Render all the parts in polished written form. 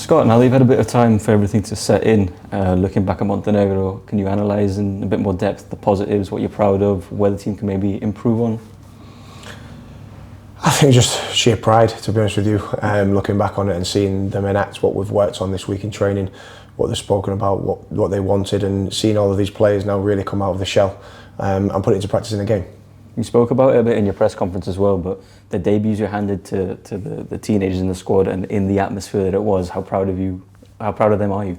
Scott, now that you've had a bit of time for everything to set in, looking back at Montenegro, can you analyse in a bit more depth the positives, what you're proud of, where the team can maybe improve on? I think just sheer pride, to be honest with you, looking back on it and seeing them enact what we've worked on this week in training, what they've spoken about, what they wanted, and seeing all of these players now really come out of the shell and put it into practice in the game. You spoke about it a bit in your press conference as well, but the debuts you handed to the teenagers in the squad and in the atmosphere that it was, how proud of them are you?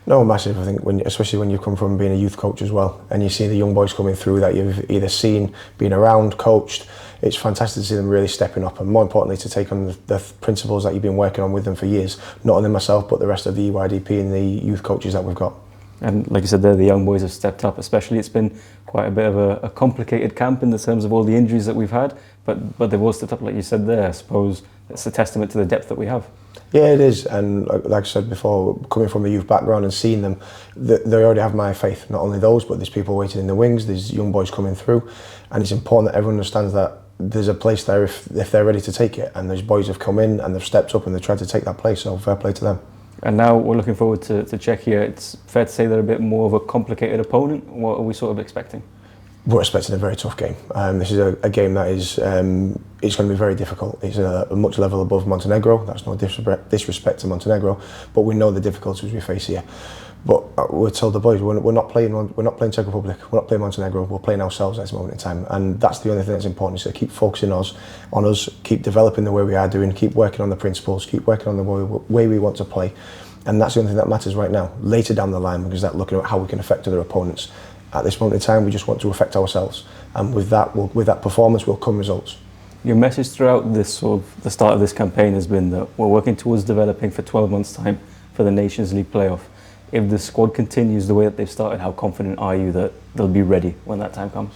No, massive. I think, especially when you come from being a youth coach as well, and you see the young boys coming through that you've either seen, been around, coached, it's fantastic to see them really stepping up, and more importantly to take on the principles that you've been working on with them for years, not only myself but the rest of the EYDP and the youth coaches that we've got. And like you said there, the young boys have stepped up, especially it's been quite a bit of a complicated camp in the terms of all the injuries that we've had, but they've all stepped up like you said there. I suppose it's a testament to the depth that we have. Yeah, it is, and like I said before, coming from a youth background and seeing them, they already have my faith. Not only those, but there's people waiting in the wings, there's young boys coming through, and it's important that everyone understands that there's a place there if they're ready to take it, and those boys have come in and they've stepped up and they've tried to take that place, so fair play to them. And now we're looking forward to Czechia. It's fair to say they're a bit more of a complicated opponent. What are we sort of expecting? We're expecting a very tough game. This is a game that is it's going to be very difficult. It's a much level above Montenegro. That's no disrespect to Montenegro, but we know the difficulties we face here. But we're told the boys we're not playing Czech Republic. We're not playing Montenegro. We're playing ourselves at this moment in time, and that's the only thing that's important. Is to keep focusing on us, keep developing the way we are doing, keep working on the principles, keep working on the way we want to play, and that's the only thing that matters right now. Later down the line, because that's looking at how we can affect other opponents. At this moment in time, we just want to affect ourselves, and with that performance will come results. Your message throughout this the start of this campaign has been that we're working towards developing for 12 months' time for the Nations League playoff. If the squad continues the way that they've started, how confident are you that they'll be ready when that time comes?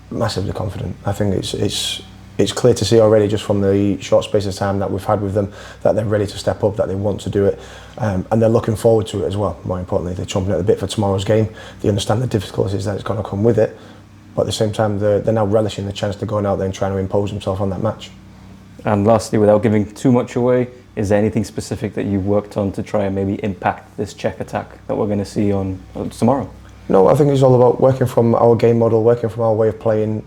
Massively confident. I think it's clear to see already just from the short space of time that we've had with them that they're ready to step up, that they want to do it, and they're looking forward to it as well. More importantly, they're chomping at the bit for tomorrow's game. They understand the difficulties that it's going to come with it, but at the same time they're now relishing the chance to go out there and trying to impose themselves on that match. And lastly, without giving too much away, is there anything specific that you've worked on to try and maybe impact this Czech attack that we're going to see on tomorrow? No, I think it's all about working from our game model, working from our way of playing,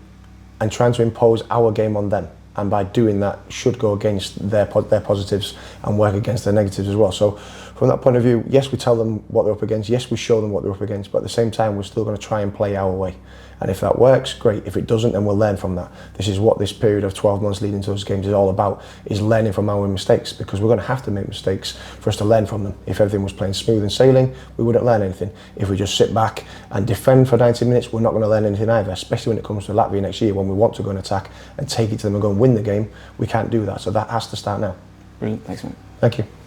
and trying to impose our game on them. And by doing that, should go against their positives and work against their negatives as well. So from that point of view, yes, we tell them what they're up against. Yes, we show them what they're up against. But at the same time, we're still going to try and play our way. And if that works, great. If it doesn't, then we'll learn from that. This is what this period of 12 months leading to those games is all about, is learning from our mistakes, because we're going to have to make mistakes for us to learn from them. If everything was plain smooth and sailing, we wouldn't learn anything. If we just sit back and defend for 90 minutes, we're not going to learn anything either, especially when it comes to Latvia next year, when we want to go and attack and take it to them and go and win the game. We can't do that, so that has to start now. Brilliant, thanks mate. Thank you.